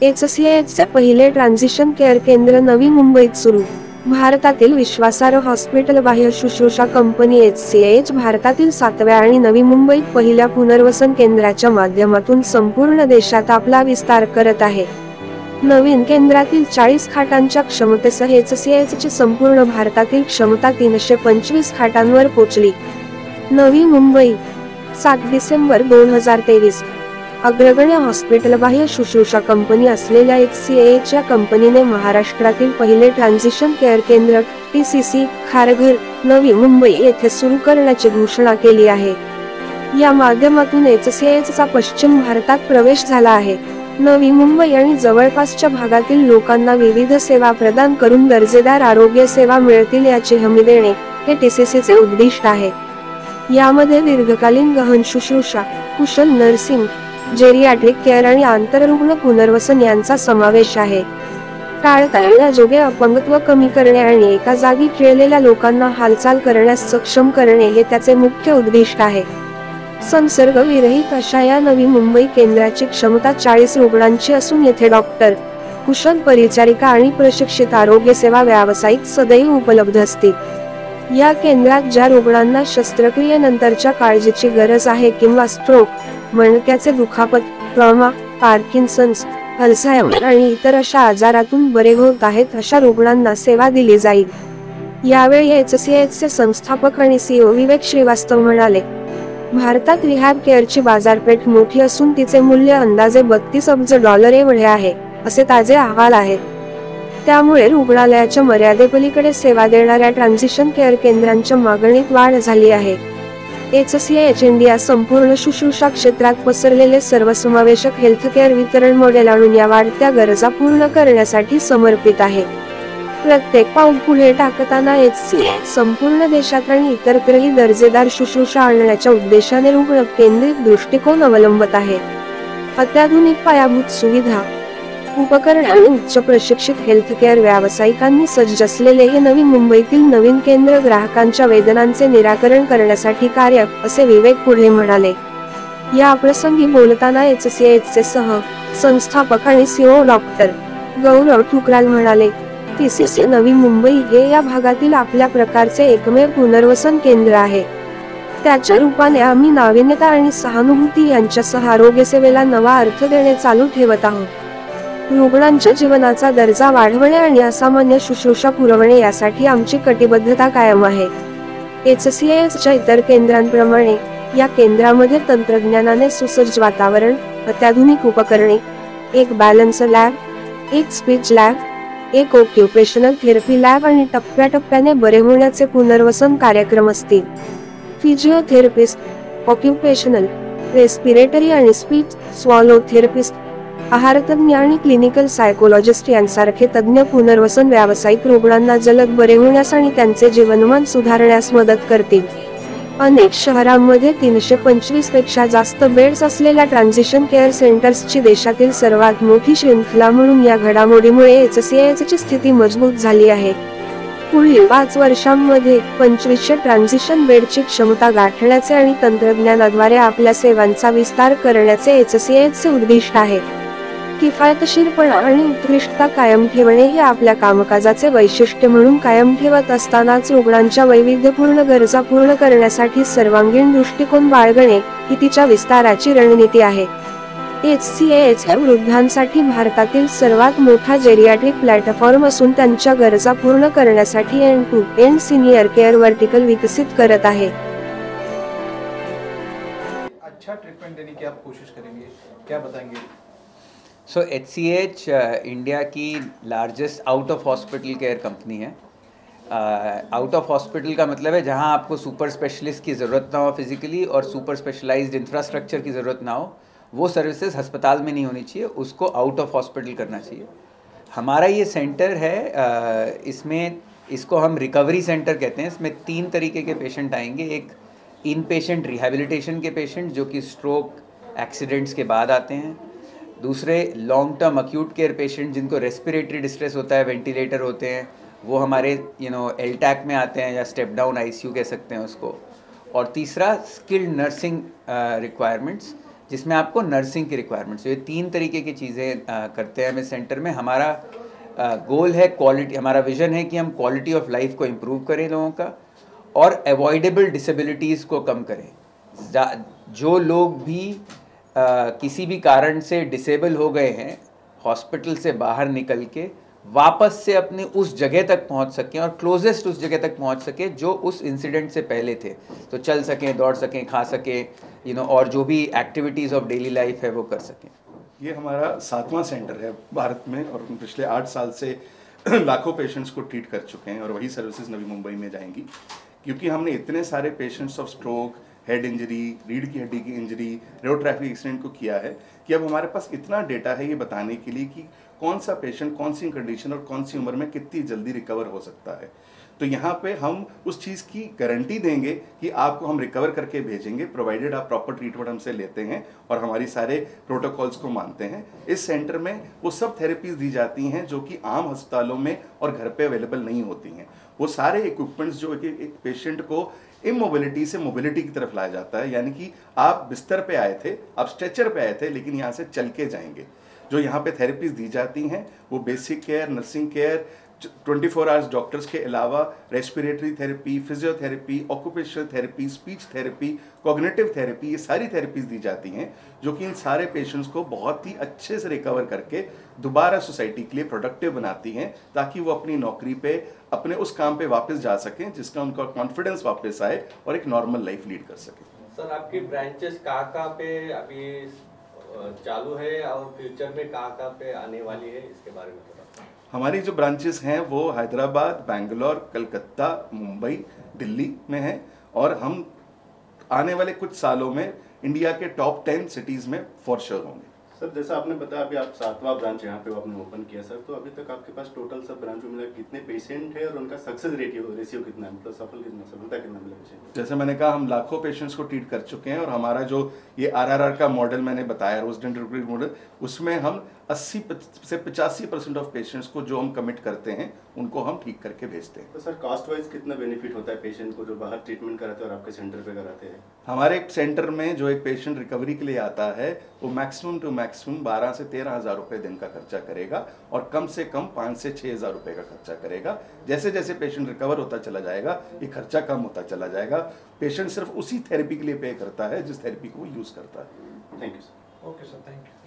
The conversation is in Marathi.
HCAHचे पहिले ट्रान्झिशन केअर केंद्र नवी मुंबईत सुरू. भारतातील विश्वासार्ह हॉस्पिटल बाह्य शुश्रूषा कंपनी HCAH भारतातील 7व्या आणि नवी मुंबईत पहिल्या पुनर्वसन केंद्राच्या माध्यमातून संपूर्ण देशात आपला विस्तार करत आहे. नवीन केंद्रातील 40 खाटांच्या क्षमतेसह HCAHची संपूर्ण भारतातील क्षमता 325 खाटांवर पोहोचली. नवी मुंबई, 7 डिसेंबर 2023. अग्रगण्य हॉस्पिटल बाह्य शुश्रूषा कंपनी असलेल्या HCAH या कंपनीने महाराष्ट्रातील पहिले ट्रान्झिशन केअर केंद्र TCC खारघर, नवी मुंबई येथे सुरू करण्याची घोषणा केली आहे. या माध्यमातून HCAHचा पश्चिम भारतात प्रवेश झाला आहे. नवी मुंबई आणि जवळपासच्या भागातील लोकांना विविध सेवा प्रदान करून दर्जेदार आरोग्य सेवा मिळतील याची हमी देणे हे TCCचे उद्दिष्ट आहे. यामध्ये दीर्घकालीन गहन शुश्रूषा, कुशल नर्सिंग, जेरियाट्रिक केअर आणि आंतररुग्ण पुनर्वसन यांचा समावेश आहे. टाळता येण्याजोगे अपंगत्व कमी करणे आणि एका जागी खिळलेल्या लोकांना हालचाल करण्यास सक्षम करणे हे त्याचे मुख्य उद्दिष्ट आहे. संसर्गविरहित अशा या नवी मुंबई केंद्राची क्षमता 40 रुग्णांची असून येथे डॉक्टर, कुशल परिचारिका आणि प्रशिक्षित आरोग्य सेवा व्यावसायिक सदैव उपलब्ध असतील. या केंद्रात ज्या रुग्णांना शस्त्रक्रियेनंतरच्या काळजीची गरज आहे किंवा स्ट्रोक, मणक्याचे दुखापत, ट्रॉमा, पार्किन्सन्स, अल्झायमर आणि इतर अशा आजारातून बरे होत आहेत अशा रुग्णांना सेवा दिली जाईल. यावेळी HCAHचे संस्थापक आणि CEO विवेक श्रीवास्तव म्हणाले, भारतात रिहॅब केअरची बाजारपेठ मोठी असून तिचे मूल्य अंदाजे $32 अब्ज एवढे आहे, असे ताजे अहवाल आहेत. त्यामुळे रुग्णालयाच्या मर्यादेपलीकडे सेवा देणाऱ्या ट्रान्झिशन केअर केंद्रांच्या मागणीत वाढ झाली आहे. HCAH इंडिया संपूर्ण शुश्रूषा क्षेत्रात पसरलेले सर्वसमावेशक हेल्थकेअर वितरण मॉडेल आणून या वाढत्या गरजा पूर्ण करण्यासाठी समर्पित आहे. प्रत्येक पाऊल पुढे टाकताना HCAH संपूर्ण देशात आणि इतरत्रही दर्जेदार शुश्रूषा आणण्याच्या उद्देशाने रुग्ण केंद्रित दृष्टिकोन अवलंबत आहे. अत्याधुनिक पायाभूत सुविधा, उपकरण आणि उच्च प्रशिक्षित हेल्थकेअर व्यावसायिकांनी सज्ज असलेले हे नवी मुंबईतील नवीन केंद्र ग्राहकांच्या वेदनांचे निराकरण करण्यासाठी कार्य, असे विवेक पुढे म्हणाले. या प्रसंगी बोलताना HCAHचे संस्थापक आणि CEO डॉक्टर गौरव ठुकराल म्हणाले, TCC नवी मुंबई हे या भागातील आपल्या प्रकारचे एकमेव पुनर्वसन केंद्र आहे. त्याच्या रूपाने आम्ही नाविन्यता आणि सहानुभूती यांच्यासह आरोग्यसेवेला नवा अर्थ देणे चालू ठेवत आहोत. रुग्णांच्या जीवनाचा दर्जा वाढवणे आणि असामान्य शुश्रूषा पुरवणे यासाठी आमची कटिबद्धता कायम आहे. HCAHच्या इतर केंद्रांप्रमाणे या केंद्रामध्ये तंत्रज्ञानाने सुसज्ज वातावरण, अत्याधुनिक उपकरणे, एक बॅलन्स लॅब, एक स्पीच लॅब, एक ऑक्युपेशनल थेरपी लॅब आणि टप्प्याटप्प्याने बरे होण्याचे पुनर्वसन कार्यक्रम असतील. फिजिओथेरपिस्ट, ऑक्युपेशनल, रेस्पिरेटरी आणि स्पीच, स्वॉलो थेरपिस्ट, आहारतज्ञ आणि क्लिनिकल सायकोलॉजिस्ट यांसारखे तज्ज्ञ पुनर्वसन व्यावसायिक रुग्णांना जलद बरे होण्यास आणि त्यांचे जीवनमान सुधारण्यास मदत करतील. अनेक शहरांमध्ये 325 पेक्षा जास्त बेड्स असलेल्या ट्रान्झिशन केअर सेंटर्सची देशातील सर्वात मोठी शृंखला म्हणून या घडामोडीमुळे HCAHची स्थिती मजबूत झाली आहे. पुढील 5 वर्षांमध्ये 2500 ट्रान्झिशन बेडची क्षमता गाठण्याचे आणि तंत्रज्ञानाद्वारे आपल्या सेवांचा विस्तार करण्याचे HCAHचे उद्दिष्ट आहे. किफायतशीरपणा आणि उत्कृष्टता कायम ठेवणे हे आपल्या कामकाजाचे वैशिष्ट्य म्हणून कायम ठेवत असतानाच रुग्णांच्या वैविध्यपूर्ण गरजा पूर्ण करण्यासाठी सर्वांगीण दृष्टिकोन बाळगणे ही तिच्या विस्ताराची रणनीती आहे. HCAH हा वृद्धांसाठी भारतातील सर्वात मोठा जेरियाट्रिक प्लॅटफॉर्म असून त्यांच्या गरजा पूर्ण करण्यासाठी एंड-टू-एंड सिनियर केअर वर्टिकल विकसित करत आहे. अच्छा ट्रीटमेंट देने की आप कोशिश करेंगे, क्या बताएंगे? सो HCAH इंडिया की largest out of hospital care company है. आउट ऑफ हॉस्पिटल का मतलब है जहां आपको सुपर स्पेशलिस्ट की ज़रूरत ना हो फिजिकली और सुपर स्पेशलाइज्ड इंफ्रास्ट्रक्चर की ज़रूरत ना हो, वो सर्विसेज अस्पताल में नहीं होनी चाहिए, उसको आउट ऑफ हॉस्पिटल करना चाहिए. हमारा ये सेंटर है, इसमें इसको हम रिकवरी सेंटर कहते हैं. इसमें 3 तरीके के पेशेंट आएंगे. एक in patient rehabilitation K patient जो कि स्ट्रोक एक्सीडेंट्स के बाद आते हैं. दूसरे long term acute care patient जिनको रेस्पिरेटरी डिस्ट्रेस होता है, वेंटिलेटर होते हैं, वो हमारे LTAC में आते हैं या स्टेप डाउन ICU कह सकते हैं उसको. और तीसरा स्किल्ड नर्सिंग रिक्वायरमेंट्स जिसमें आपको नर्सिंग की रिक्वायरमेंट्स, ये 3 तरीके की चीज़ें करते हैं हम इस सेंटर में। हमारा गोल है क्वालिटी, हमारा विज़न है कि हम क्वालिटी ऑफ लाइफ को इम्प्रूव करें लोगों का, और अवॉइडेबल डिसेबिलिटीज़ को कम करें। जो लोग भी किसी भी कारण से डिसेबल हो गए हैं, हॉस्पिटल से बाहर निकल के वापस से अपने उस जगह तक पहुंच सकें, और क्लोजेस्ट उस जगह तक पहुंच सकें जो उस इंसिडेंट से पहले थे। तो चल सकें, दौड़ सकें, खा सकें, और जो भी एक्टिविटीज़ ऑफ डेली लाइफ है वो कर सकें। ये हमारा 7वां सेंटर है भारत में, और पिछले 8 साल से लाखों पेशेंट्स को ट्रीट कर चुके हैं, और वही सर्विसेज नवी मुंबई में जाएंगी, क्योंकि हमने इतने सारे patients of stroke, head injury, रीढ़ की हड्डी की इंजरी, रोड ट्रैफिक एक्सीडेंट को किया है कि अब हमारे पास इतना डेटा है ये बताने के लिए कि कौन सा पेशेंट कौन सी कंडीशन और कौन सी उम्र में कितनी जल्दी रिकवर हो सकता है। तो यहाँ पे हम उस चीज़ की गारंटी देंगे कि आपको हम रिकवर करके भेजेंगे, प्रोवाइडेड आप प्रॉपर ट्रीटमेंट हमसे लेते हैं और हमारी सारे प्रोटोकॉल्स को मानते हैं। इस सेंटर में वो सब थेरेपीज दी जाती हैं जो कि आम अस्पतालों में और घर पे अवेलेबल नहीं होती हैं। वो सारे इक्विपमेंट्स जो एक पेशेंट को इमोबिलिटी से मोबिलिटी की तरफ लाया जाता है, यानी कि आप बिस्तर पे आए थे, आप स्ट्रेचर पे आए थे, लेकिन यहाँ से चल के जाएंगे। जो यहाँ पे थेरेपीज दी जाती हैं वो basic care, nursing care, 24 hours doctors के अलावा respiratory therapy, physiotherapy, occupational therapy, speech therapy, cognitive therapy, ये सारी थेरेपीज दी जाती हैं जो कि इन सारे पेशेंट्स को बहुत ही अच्छे से रिकवर करके दोबारा सोसाइटी के लिए प्रोडक्टिव बनाती हैं, ताकि वो अपनी नौकरी पे, अपने उस काम पे वापस जा सकें जिसका उनका कॉन्फिडेंस वापस आए और एक नॉर्मल लाइफ लीड कर सकें। सर, आपकी ब्रांचेस कहाँ पे अभी चालू है और फ्यूचर में कहाँ पे आने वाली है, इसके बारे में थोड़ा। हमारी जो ब्रांचेस हैं वो हैदराबाद, बेंगलोर, कलकत्ता, मुंबई, दिल्ली में हैं, और हम आने वाले कुछ सालों में इंडिया के टॉप 10 सिटीज़ में फॉर श्योर होंगे। सर, जैसा आपने बताया अभी आप 7वां ब्रांच यहाँ पे आपने ओपन किया सर, तो अभी तक आपके पास टोटल सब ब्रांच में मिला कितने पेशेंट है और उनका सक्सेस रेशियो कितना है, मतलब सफलता कितना मिला पेशेंट? जैसे मैंने कहा, हम लाखों पेशेंट्स को ट्रीट कर चुके हैं, और हमारा जो ये RRR का मॉडल मैंने बताया, रेजिडेंट रिकवरी मॉडल, उसमें हम 80 से 85% ऑफ पेशेंट्स को जो हम कमिट करते हैं उनको हम ठीक करके भेजते हैं। तो सर, कॉस्ट वाइज कितना बेनिफिट होता है पेशेंट को जो बाहर ट्रीटमेंट कराते हैं और आपके सेंटर पे कराते हैं? हमारे सेंटर में जो एक पेशेंट रिकवरी के लिए आता है वो मैक्सिमम टू मैक्सिमम 12 से 13 हज़ार रुपये दिन का खर्चा करेगा, और कम से कम 5 से 6 हज़ार रुपये का खर्चा करेगा। जैसे जैसे पेशेंट रिकवर होता चला जाएगा ये खर्चा कम होता चला जाएगा। पेशेंट सिर्फ उसी थेरेपी के लिए पे करता है जिस थेरेपी को वो यूज़ करता है। Thank you sir. Okay sir, thank you.